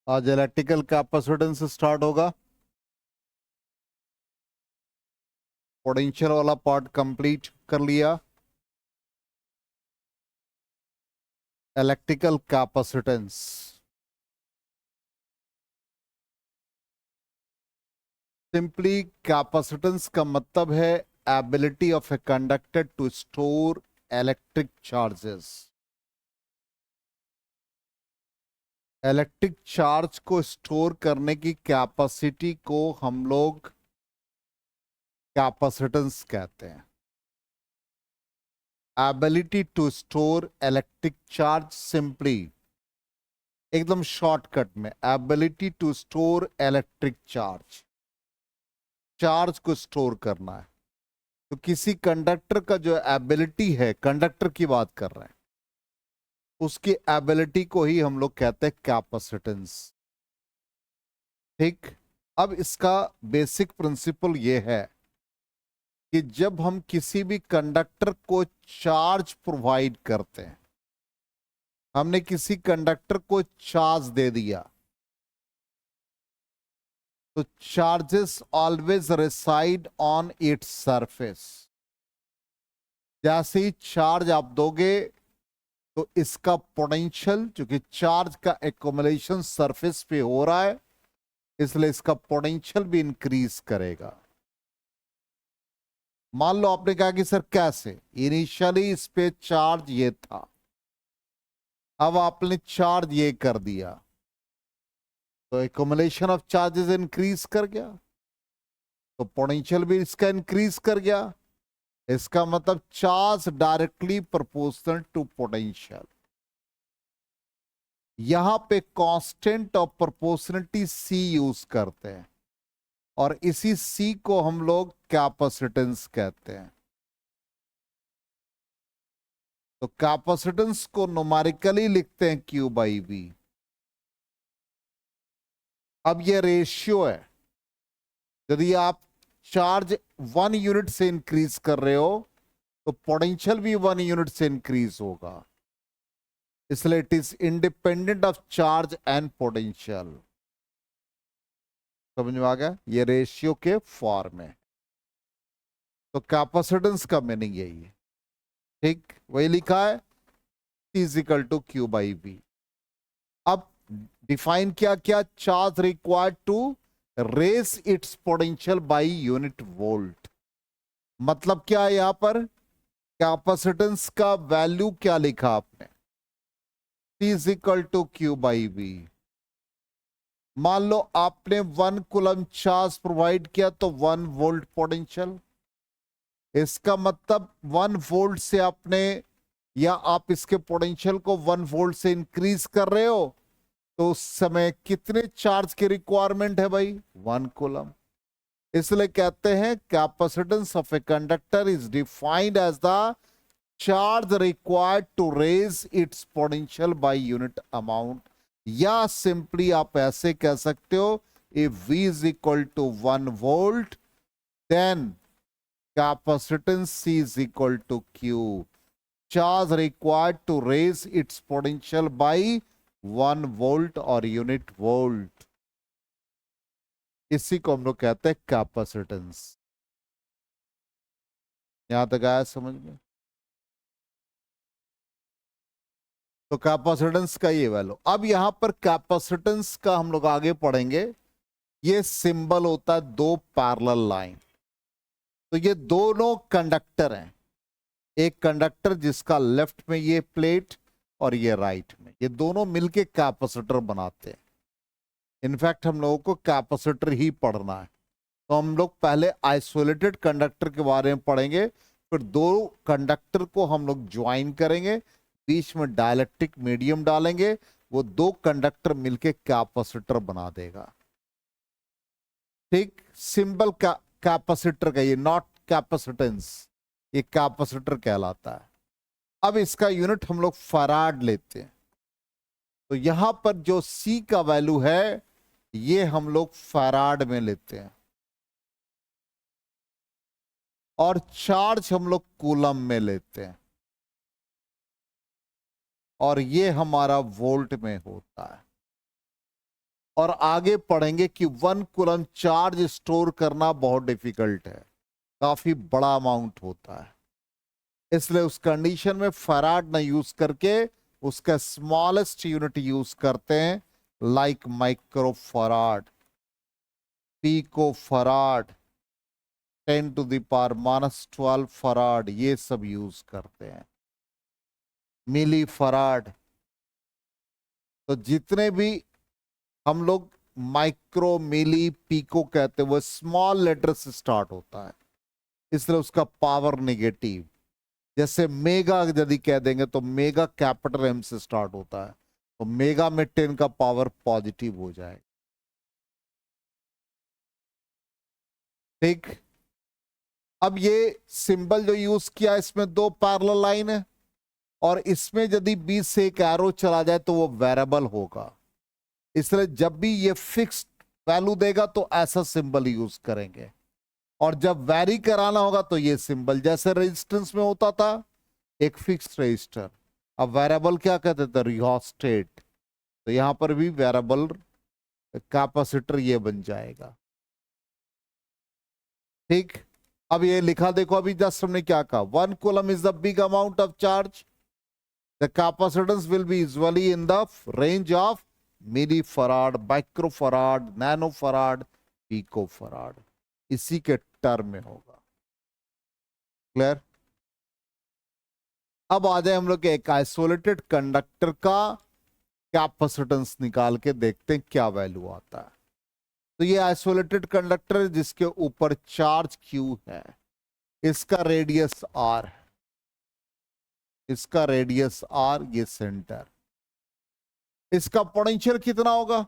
आज electrical capacitance start होगा। Potential वाला पार्ट कंप्लीट कर लिया। इलेक्ट्रिकल कैपेसिटेंस, सिंपली कैपेसिटेंस का मतलब है ability of a conductor to store electric charges. Electric charge को स्टोर करने की कैपेसिटी को हम लोग कैपेसिटेंस कहते हैं। Ability to store electric charge, simply एकदम शॉर्टकट में, ability to store electric charge, charge को स्टोर करना है। तो किसी कंडक्टर का जो एबिलिटी है, कंडक्टर की बात कर रहे हैं, उसकी एबिलिटी को ही हम लोग कहते हैं कैपेसिटेंस। ठीक। अब इसका बेसिक प्रिंसिपल ये है कि जब हम किसी भी कंडक्टर को चार्ज प्रोवाइड करते हैं, हमने किसी कंडक्टर को चार्ज दे दिया, तो charges always reside on its surface. जैसे ही चार्ज आप दोगे तो इसका पोटेंशियल, क्योंकि चार्ज का एक्युमुलेशन सरफेस पे हो रहा है, इसलिए इसका पोटेंशियल भी इंक्रीज करेगा। मान लो आपने कहा कि सर कैसे, इनिशियली इस पे चार्ज ये था, अब आपने चार्ज ये कर दिया, तो एक्युमुलेशन ऑफ चार्जेस इंक्रीज कर गया, तो पोटेंशियल भी इसका इंक्रीज कर गया। इसका मतलब charge directly proportional to potential. यहां पे constant of proportionality C use करते हैं, और इसी सी को हम लोग कैपेसिटेंस कहते हैं। तो कैपेसिटेंस को न्यूमेरिकली लिखते हैं Q बाई V। अब ये रेशियो है। यदि आप चार्ज 1 यूनिट से इंक्रीज कर रहे हो तो पोटेंशियल भी 1 यूनिट से इंक्रीज होगा, इसलिए it is independent of charge and potential. समझ में आ गया? ये रेशियो के फॉर्म है। तो कैपेसिटेंस का मीनिंग यही है। ठीक, वही लिखा है, is equal to Q by V। अब डिफाइन क्या किया, charge required to raise its potential by unit volt. मतलब क्या है यहां पर, कैपेसिटेंस का वैल्यू क्या लिखा आपने, is equal to Q by V। मान लो आपने 1 कूलम चार्ज प्रोवाइड किया तो 1 वोल्ट पोटेंशियल। इसका मतलब 1 वोल्ट से आपने, या आप इसके पोटेंशियल को 1 वोल्ट से इंक्रीज कर रहे हो, तो उस समय कितने चार्ज की रिक्वायरमेंट है भाई, 1 कूलम। इसलिए कहते हैं capacitance of a conductor is defined as the charge required to raise its potential by unit amount. या सिंपली आप ऐसे कह सकते हो, if V is equal to 1 volt then capacitance C is equal to Q. Charge required to raise its potential by 1 volt or unit volt. इसी को हम लोग कहते हैं कैपेसिटेंस। यहां तक आया समझ में? तो कैपेसिटेंस का ये वैल्यू। अब यहां पर कैपेसिटेंस का हम लोग आगे पढ़ेंगे। ये सिंबल होता है दो पैरेलल लाइन। तो ये दोनों कंडक्टर हैं, एक कंडक्टर जिसका लेफ्ट में ये प्लेट और ये राइट में, ये दोनों मिलके कैपेसिटर बनाते हैं। इनफैक्ट हम लोगों को कैपेसिटर ही पढ़ना है, तो हम लोग पहले आइसोलेटेड कंडक्टर के बारे में पढ़ेंगे, फिर दो कंडक्टर को हम लोग ज्वाइन करेंगे, बीच में डाइलेक्ट्रिक मीडियम डालेंगे, वो दो कंडक्टर मिलके कैपेसिटर बना देगा। ठीक, सिंबल का कैपेसिटर का ये, नॉट कैपेसिटेंस, ये कैपेसिटर कहलाता है। अब इसका यूनिट हम लोग फैराड लेते हैं। तो यहां पर जो C का वैल्यू है ये हम लोग फैराड में लेते हैं, और चार्ज हम लोग कूलम में लेते हैं, और ये हमारा वोल्ट में होता है। और आगे पढ़ेंगे कि 1 कूलम चार्ज स्टोर करना बहुत डिफिकल्ट है, काफी बड़ा अमाउंट होता है। इसलिए उस कंडीशन में फैराड ना यूज करके उसका स्मॉलेस्ट यूनिट यूज करते हैं, like micro farad, pico farad, 10⁻⁻12 farad, ये सब यूज करते हैं, मिली फराड। तो जितने भी हम लोग माइक्रो, मिली, पीको कहते हैं वो स्मॉल लेटर से स्टार्ट होता है, इसलिए उसका पावर नेगेटिव। जैसे मेगा यदि कह देंगे तो मेगा कैपिटल एम से स्टार्ट होता है, तो मेगा में 10 का पावर पॉजिटिव हो जाएगा। ठीक, अब ये सिंबल जो यूज किया इसमें 2 पैरेलल लाइन है, और इसमें यदि बीच से एक एरो चला जाए तो वो वेरिएबल होगा, इसलिए जब भी ये फिक्स्ड वैल्यू देगा तो ऐसा सिंबल यूज करेंगे, और जब वैरी कराना होगा तो ये सिंबल, जैसे रेजिस्टेंस में होता था एक फिक्स्ड रेजिस्टर, अब वेरिएबल क्या कहते थे, रियोस्टेट, तो यहां पर भी वेरिएबल कैपेसिटर ये बन जाएगा। ठीक, अब ये लिखा देखो, अभी जस्ट हमने क्या कहा, 1 coulomb is the big amount of charge, the capacitance will be usually in the range of milli farad, micro farad, nano farad, pico farad, इसी के टर्म में होगा। क्लियर? अब आ जाए हम लोग एक आइसोलेटेड कंडक्टर का कैपेसिटेंस निकाल के देखते हैं क्या वैल्यू आता है। तो ये आइसोलेटेड कंडक्टर है जिसके ऊपर चार्ज Q है, इसका रेडियस R है, इसका रेडियस R, ये सेंटर, इसका पोटेंशियल कितना होगा,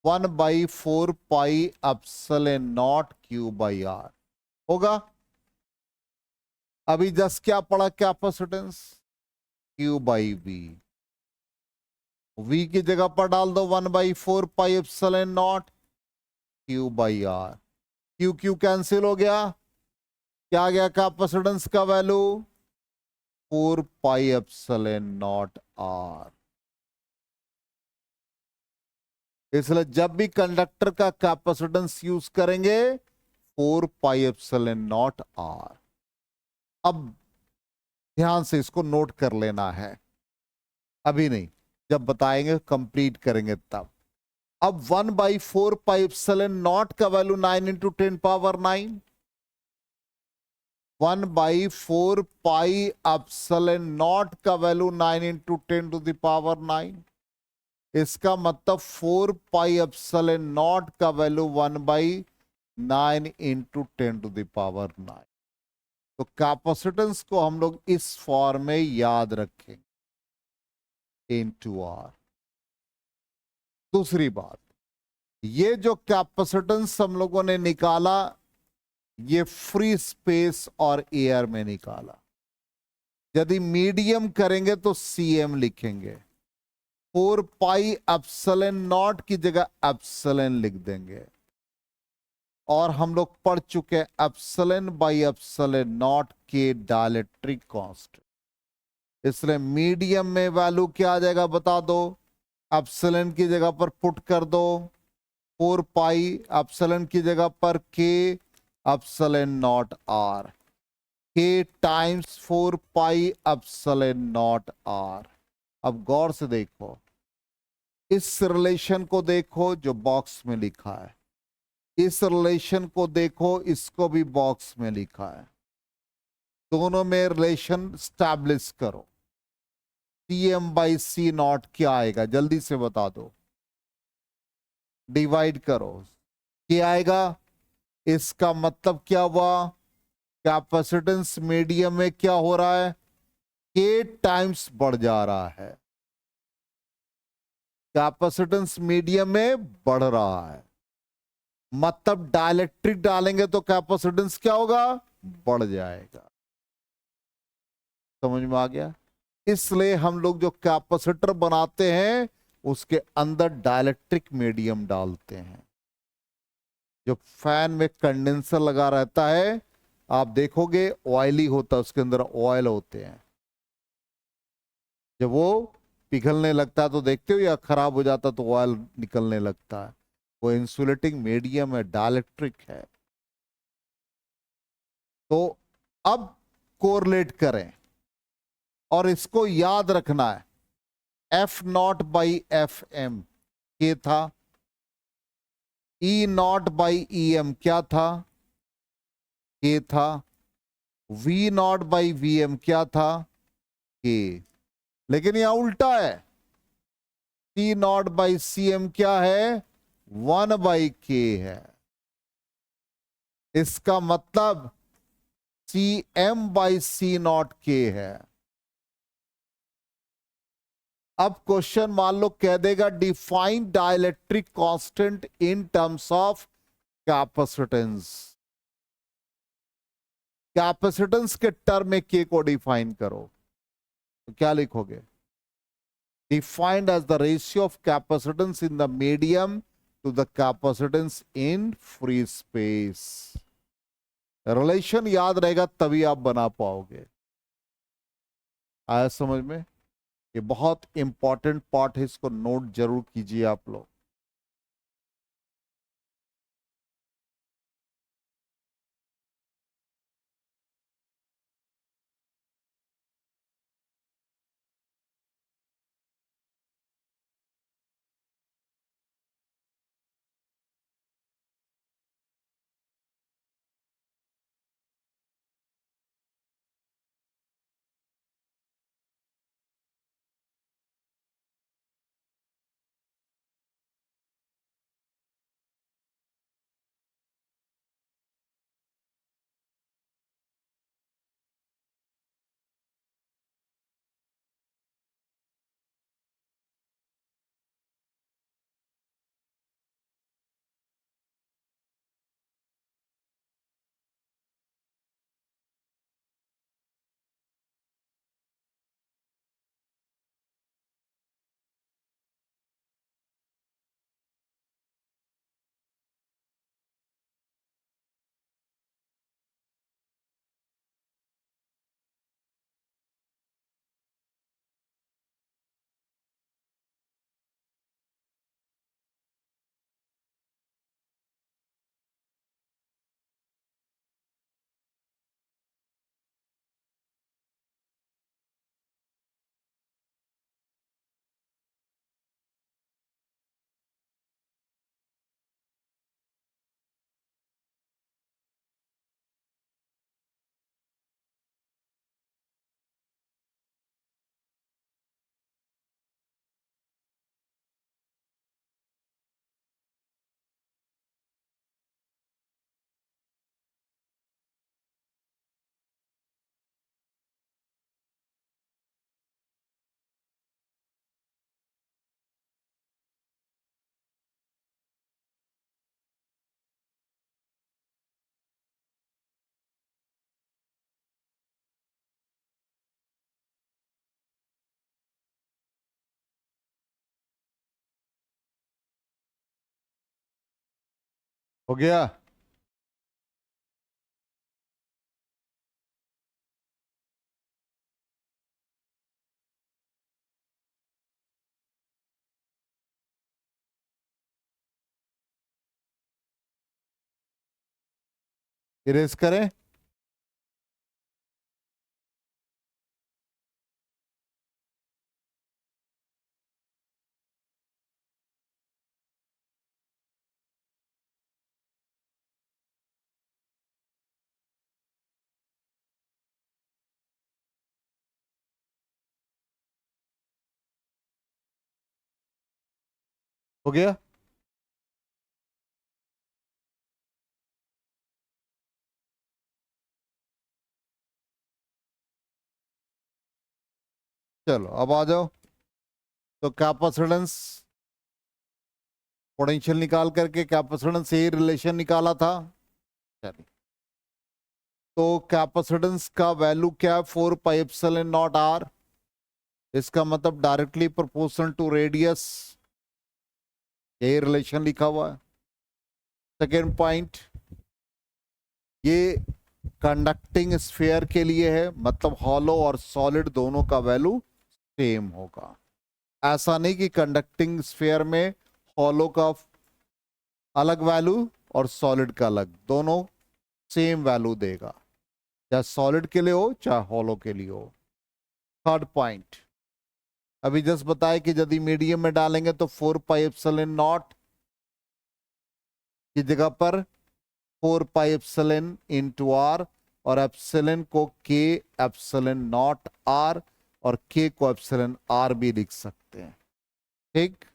1/4 पाई एप्सिलॉन नॉट Q/R होगा। अभी जस्ट क्या पड़ा, कैपेसिटेंस Q/V, V की जगह पर डाल दो 1/4 pi epsilon not Q/R, Q Q cancel हो गया, क्या आ गया कैपेसिटेंस का value, 4 pi epsilon not R। इसलिए जब भी कंडक्टर का कैपेसिटेंस यूज करेंगे 4 पाई एप्सिलॉन नॉट R। अब ध्यान से इसको नोट कर लेना है, अभी नहीं, जब बताएंगे कंप्लीट करेंगे तब। अब 1/4 पाई एप्सिलॉन नॉट का वैल्यू 9 × 10⁻9, 1/4 पाई एप्सिलॉन नॉट का वैल्यू 9 × 10⁻9, इसका मतलब 4 पाई एप्सिलॉन नॉट का वैल्यू 1/9 × 10⁻9। तो कैपेसिटेंस को हम लोग इस फॉर्म में याद रखें, × R। दूसरी बात, ये जो कैपेसिटेंस हम लोगों ने निकाला ये फ्री स्पेस और एयर में निकाला, यदि मीडियम करेंगे तो CM लिखेंगे, 4 पाई एप्सिलॉन नॉट की जगह एप्सिलॉन लिख देंगे, और हम लोग पढ़ चुके हैं एप्सिलॉन/एप्सिलॉन नॉट के डाइलेक्ट्रिक कांस्टेंट, इसलिए मीडियम में वैल्यू क्या आ जाएगा बता दो, एप्सिलॉन की जगह पर पुट कर दो 4 पाई, एप्सिलॉन की जगह पर K epsilon not R, K times 4 pi epsilon not R। अब गौर से देखो, इस रिलेशन को देखो जो बॉक्स में लिखा है, इस रिलेशन को देखो, इसको भी बॉक्स में लिखा है, दोनों में रिलेशन स्टैब्लिश करो। CM/C0 क्या आएगा जल्दी से बता दो, डिवाइड करो, क्या आएगा, इसका मतलब क्या हुआ, कैपेसिटेंस मीडियम में क्या हो रहा है, K टाइम्स बढ़ जा रहा है, कैपेसिटेंस मीडियम में बढ़ रहा है, मतलब डाइलेक्ट्रिक डालेंगे तो कैपेसिटेंस क्या होगा, बढ़ जाएगा। समझ में आ गया? इसलिए हम लोग जो कैपेसिटर बनाते हैं उसके अंदर डाइलेक्ट्रिक मीडियम डालते हैं। जो फैन में कंडेंसर लगा रहता है आप देखोगे ऑयली होता है, उसके अंदर ऑयल होते हैं, जब वो पिघलने लगता है तो देखते हो, या खराब हो जाता तो ऑयल निकलने लगता है। वो इंसुलेटिंग मीडियम है, डाइलेक्ट्रिक है। तो अब कोरिलेट करें और इसको याद रखना है, F not by F M K था, E not by E M क्या था, के था, V not by V M क्या था, के। लेकिन यहां उल्टा है, C not by C M क्या है, 1/k है। इसका मतलब C M by C not K है। अब क्वेश्चन मान लो कह देगा define dielectric constant in terms of capacitance. Capacitance के टर्म में के को डिफाइन करो, तो क्या लिखोगे? Defined as the ratio of capacitance in the medium to the capacitance in free space. Relation याद रहेगा तभी आप बना पाओगे। आया समझ में? ये बहुत इंपॉर्टेंट पार्ट है, इसको नोट जरूर कीजिए आप लोग। हो गया? इरेज करें? हो गया? चलो अब आ जाओ। तो कैपेसिटेंस, पोटेंशियल निकाल करके कैपेसिटेंस से ही रिलेशन निकाला था। चलिए, तो कैपेसिटेंस का वैल्यू क्या है, 4πε0r। इसका मतलब डायरेक्टली प्रोपोर्शनल टू रेडियस, यही रिलेशन लिखा हुआ है। सेकेंड पॉइंट, ये कंडक्टिंग स्फीयर के लिए है, मतलब हॉलो और सॉलिड दोनों का वैल्यू सेम होगा। ऐसा नहीं कि कंडक्टिंग स्फीयर में हॉलो का अलग वैल्यू और सॉलिड का अलग, दोनों सेम वैल्यू देगा, चाहे सॉलिड के लिए हो चाहे हॉलो के लिए हो। थर्ड पॉइंट अभी जस्ट बताया कि यदि मीडियम में डालेंगे तो 4 पाई एप्सिलॉन नॉट की जगह पर 4 पाई एप्सिलॉन इनटू आर, और एप्सिलॉन को के एप्सिलॉन नॉट आर और के को एप्सिलॉन आर भी लिख सकते हैं। ठीक,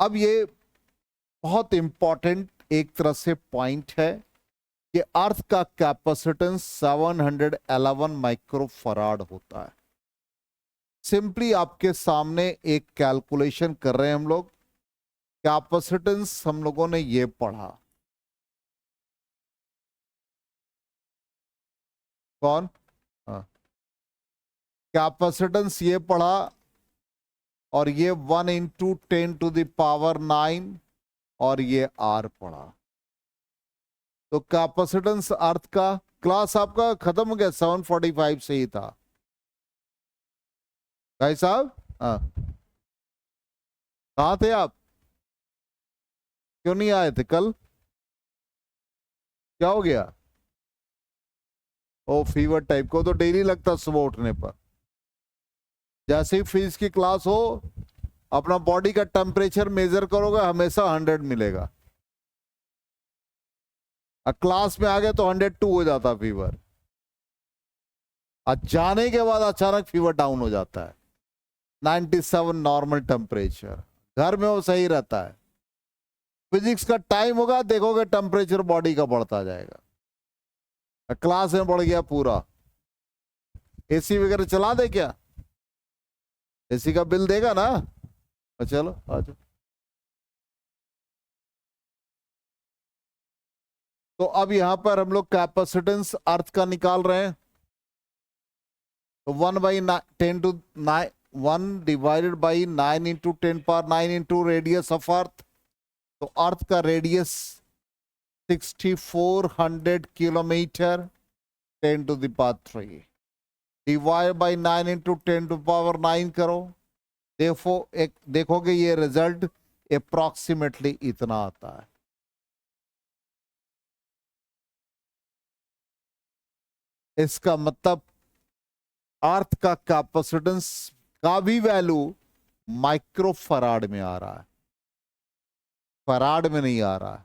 अब ये बहुत इंपॉर्टेंट एक तरह से पॉइंट है कि अर्थ का कैपेसिटेंस 711 माइक्रोफराड होता है। सिंपली आपके सामने एक कैलकुलेशन कर रहे हैं हम लोग। कैपेसिटेंस हम लोगों ने ये पढ़ा, कौन, हाँ, कैपेसिटेंस ये पढ़ा, और ये 1 इंटू 10⁹ और ये आर पढ़ा। तो कैपेसिटेंस अर्थ का क्लास आपका खत्म हो गया, 7:45 से ही था भाई साहब। हाँ, कहाँ थे आप, क्यों नहीं आए थे कल, क्या हो गया? ओ फीवर टाइप को तो डेली लगता सुबह उठने पर। जैसे ही फिजिक्स की क्लास हो अपना बॉडी का टेम्परेचर मेजर करोगे हमेशा 100 मिलेगा, और क्लास में आ गए तो 102 हो जाता फीवर, और जाने के बाद अचानक फीवर डाउन हो जाता है। 97 नॉर्मल टेम्परेचर, घर में वो सही रहता है। फिजिक्स का टाइम होगा देखोगे टेम्परेचर बॉडी का बढ़ता जाएगा, क्लास में बढ़ गया पूरा। एसी वगैरह चला दे क्या, एसी का बिल देगा ना, चलो आ जाओ। तो अब यहां पर हम लोग कैपेसिटेंस अर्थ का निकाल रहे हैं। तो 1 divided by 9 into 10⁹ into radius of earth. तो अर्थ का radius 6400 kilometre, 10⁻³ divide by 9 into 10⁻9 करो, देखोगे ये रिजल्ट अप्रोक्सीमेटली इतना आता है। इसका मतलब अर्थ का कैपेसिटेंस का भी वैल्यू माइक्रोफराड में आ रहा है, फराड में नहीं आ रहा है,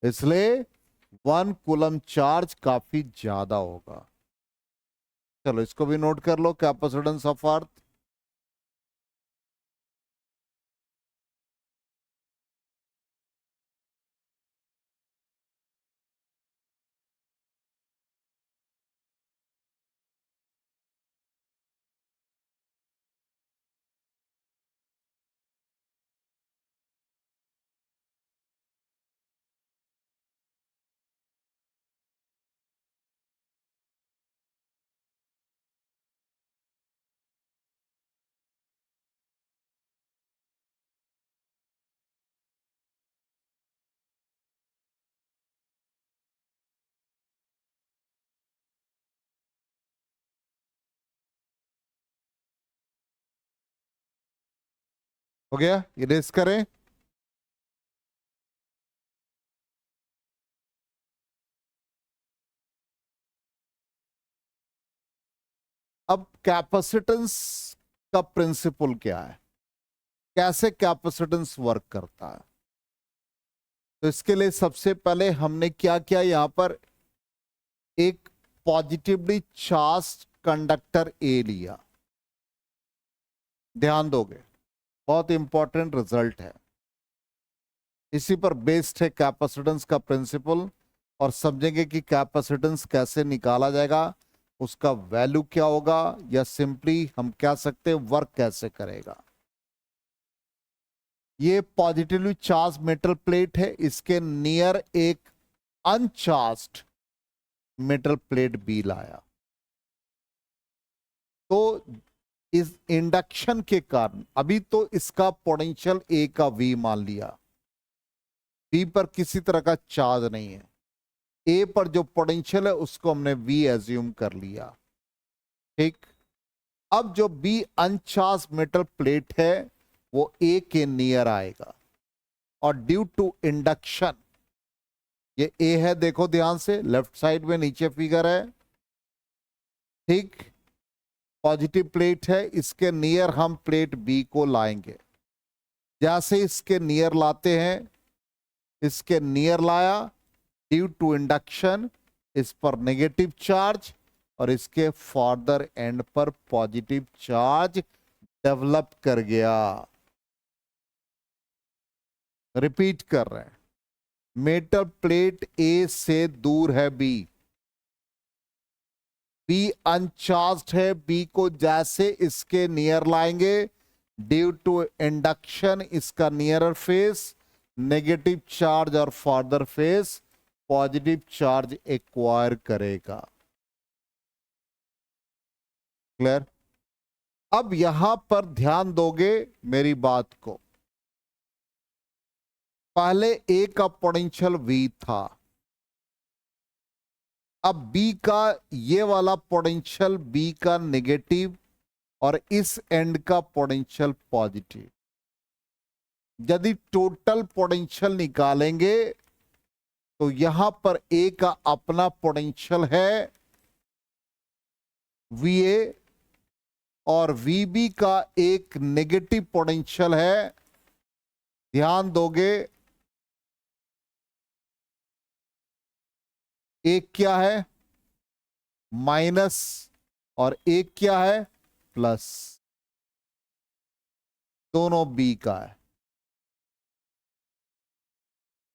इसलिए 1 कूलम चार्ज काफी ज्यादा होगा। चलो इसको भी नोट कर लो, कैपेसिटेंस ऑफ अर्थ। हो गया, इरेज करें। अब कैपेसिटेंस का प्रिंसिपल क्या है, कैसे कैपेसिटेंस वर्क करता है? तो इसके लिए सबसे पहले हमने क्या किया, यहां पर एक पॉजिटिवली चार्ज कंडक्टर ए लिया। ध्यान दोगे, बहुत इंपॉर्टेंट रिजल्ट है, इसी पर बेस्ड है कैपेसिटेंस का प्रिंसिपल। और समझेंगे कि कैपेसिटेंस कैसे निकाला जाएगा, उसका वैल्यू क्या होगा, या सिंपली हम कह सकते हैं वर्क कैसे करेगा। ये पॉजिटिवली चार्ज मेटल प्लेट है, इसके नियर एक अनचार्ज्ड मेटल प्लेट बी लाया। तो इस इंडक्शन के कारण अभी तो इसका पोटेंशियल ए का वी मान लिया, बी पर किसी तरह का चार्ज नहीं है, ए पर जो पोटेंशियल है उसको हमने वी एज्यूम कर लिया। ठीक, अब जो बी अनचार्ज मेटल प्लेट है वो ए के नियर आएगा, और ड्यू टू इंडक्शन, ये ए है, देखो ध्यान से लेफ्ट साइड में नीचे फिगर है, ठीक, पॉजिटिव प्लेट है, इसके नियर हम प्लेट बी को लाएंगे। जैसे इसके नियर लाते हैं, इसके नियर लाया, ड्यू टू इंडक्शन इस पर नेगेटिव चार्ज और इसके फर्दर एंड पर पॉजिटिव चार्ज डेवलप कर गया। रिपीट कर रहे हैं, मेटल प्लेट ए से दूर है बी, बी अनचार्ज्ड है, बी को जैसे इसके नियर लाएंगे, ड्यू टू इंडक्शन इसका नियरर फेस नेगेटिव चार्ज और further face positive charge acquire करेगा। क्लियर? अब यहां पर ध्यान दोगे मेरी बात को, पहले ए का पोटेंशियल V था, अब बी का ये वाला पोटेंशियल बी का नेगेटिव और इस एंड का पोटेंशियल पॉजिटिव। यदि टोटल पोटेंशियल निकालेंगे तो यहां पर ए का अपना पोटेंशियल है VA और VB का एक नेगेटिव पोटेंशियल है। ध्यान दोगे, एक क्या है माइनस और एक क्या है प्लस, दोनों बी का है,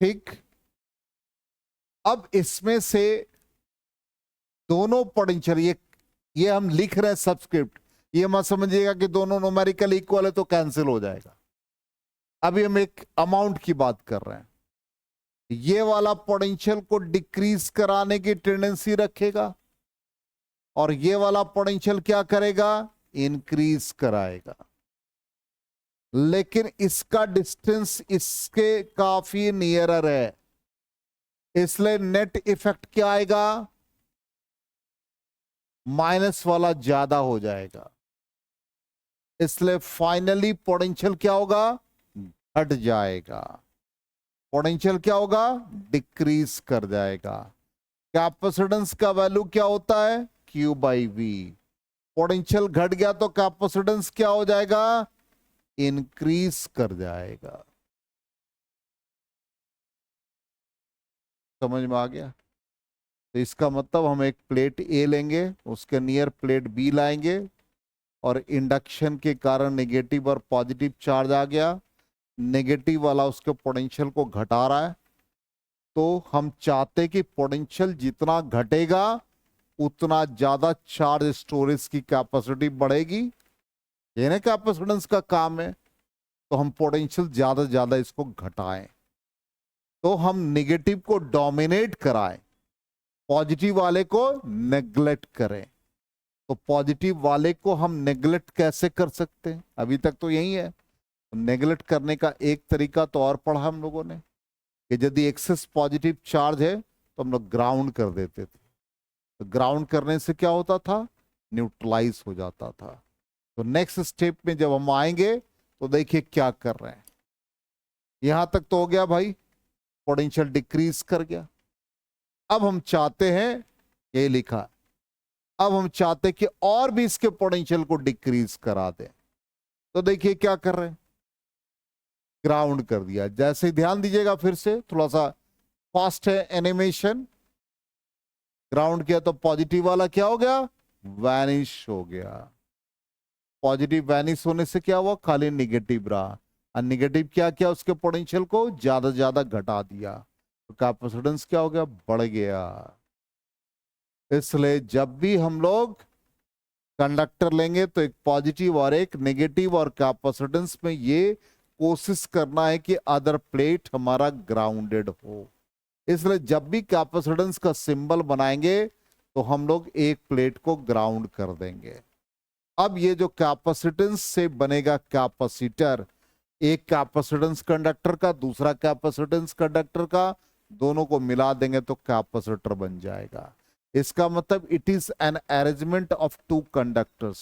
ठीक। अब इसमें से दोनों पोटेंशियल, ये हम लिख रहे हैं सबस्क्रिप्ट, ये मत समझिएगा कि दोनों न्यूमेरिकल इक्वल है तो कैंसिल हो जाएगा। अभी हम एक अमाउंट की बात कर रहे हैं, ये वाला पोटेंशियल को डिक्रीज कराने की टेंडेंसी रखेगा और ये वाला पोटेंशियल क्या करेगा, इंक्रीज कराएगा। लेकिन इसका डिस्टेंस इसके काफी नियरर है, इसलिए नेट इफेक्ट क्या आएगा, माइनस वाला ज्यादा हो जाएगा, इसलिए फाइनली पोटेंशियल क्या होगा, घट जाएगा। पोटेंशियल क्या होगा, डिक्रीज कर जाएगा। कैपेसिटेंस का वैल्यू क्या होता है, Q/V। पोटेंशियल घट गया तो कैपेसिटेंस क्या हो जाएगा, इंक्रीज कर जाएगा। समझ में आ गया? तो इसका मतलब हम एक प्लेट A लेंगे, उसके नियर प्लेट B लाएंगे और इंडक्शन के कारण नेगेटिव और पॉजिटिव चार्ज आ गया, नेगेटिव वाला उसके पोटेंशियल को घटा रहा है, तो हम चाहते कि पोटेंशियल जितना घटेगा उतना ज्यादा चार्ज स्टोरेज की कैपेसिटी बढ़ेगी। ये ना कैपेसिटेंस का काम है, तो हम पोटेंशियल ज्यादा से ज्यादा इसको घटाएं, तो हम नेगेटिव को डोमिनेट कराएं, पॉजिटिव वाले को नेग्लेक्ट करें। तो पॉजिटिव वाले को हम नेग्लेक्ट कैसे कर सकते हैं, अभी तक तो यही है। नेग्लेक्ट करने का एक तरीका तो और पढ़ा हम लोगों ने कि यदि एक्सेस पॉजिटिव चार्ज है तो हम लोग ग्राउंड कर देते थे, तो ग्राउंड करने से क्या होता था, न्यूट्रलाइज हो जाता था। तो नेक्स्ट स्टेप में जब हम आएंगे तो देखिए क्या कर रहे हैं। यहां तक तो हो गया भाई, पोटेंशियल डिक्रीज कर गया। अब हम चाहते हैं, यही लिखा है, अब हम चाहते हैं कि और भी इसके पोटेंशियल को डिक्रीज करा दें। तो देखिए क्या कर रहे हैं, ग्राउंड कर दिया। जैसे ध्यान दीजिएगा, फिर से थोड़ा सा फास्ट है एनिमेशन, ग्राउंड किया तो पॉजिटिव वाला क्या हो गया, वैनिश हो गया। पॉजिटिव वैनिश होने से क्या हुआ, खाली निगेटिव रहा, और निगेटिव क्या किया, उसके पोटेंशियल को ज्यादा ज्यादा घटा दिया, तो कैपेसिटेंस क्या हो गया, बढ़ गया। इसलिए जब भी हम लोग कंडक्टर लेंगे तो एक पॉजिटिव और एक नेगेटिव, और कैपेसिटेंस में ये कोशिश करना है कि अदर प्लेट हमारा ग्राउंडेड हो। इसलिए जब भी कैपेसिटेंस का सिंबल बनाएंगे तो हम लोग एक प्लेट को ग्राउंड कर देंगे। अब ये जो कैपेसिटेंस से बनेगा कैपेसिटर, एक कैपेसिटेंस कंडक्टर का, दूसरा कैपेसिटेंस कंडक्टर का, दोनों को मिला देंगे तो कैपेसिटर बन जाएगा। इसका मतलब it is an arrangement of two conductors.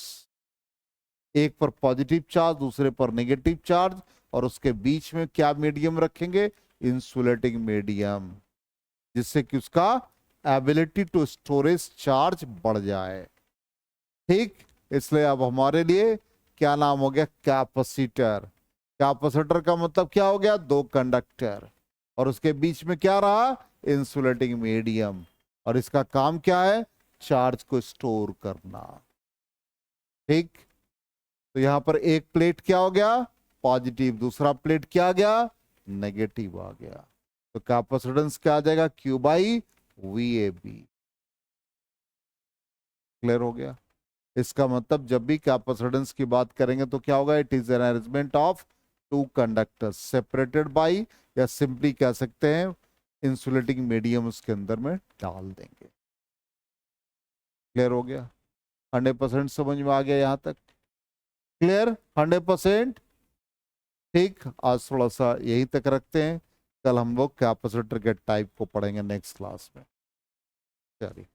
एक पर पॉजिटिव चार्ज, दूसरे पर नेगेटिव चार्ज, और उसके बीच में क्या मीडियम रखेंगे? इंसुलेटिंग मीडियम, जिससे कि उसका एबिलिटी टू स्टोरेज चार्ज बढ़ जाए। ठीक, इसलिए अब हमारे लिए क्या नाम हो गया? कैपेसिटर। कैपेसिटर का मतलब क्या हो गया? दो कंडक्टर, और उसके बीच में क्या रहा? इंसुलेटिंग मीडियम, और इसका काम क्या है? चार्ज को स्टोर करना। ठीक, तो यहां पर एक प्लेट क्या हो गया? पॉजिटिव, दूसरा प्लेट क्या आ गया? नेगेटिव आ गया। तो कैपेसिटेंस क्या आ जाएगा? Q by VAB। क्लियर हो गया? इसका मतलब जब भी कैपेसिटेंस की बात करेंगे तो क्या होगा? It is an arrangement of two conductors separated by, या सिंपली कह सकते हैं इंसुलेटिंग मीडियम उसके अंदर में डाल देंगे। क्लियर हो गया? 100% समझ में आ गया यहां तक? क्लियर? 100%? ठीक, आज थोड़ा सा यहीं तक रखते हैं। कल हम लोग कैपेसिटर के टाइप को पढ़ेंगे नेक्स्ट क्लास में। चलिए।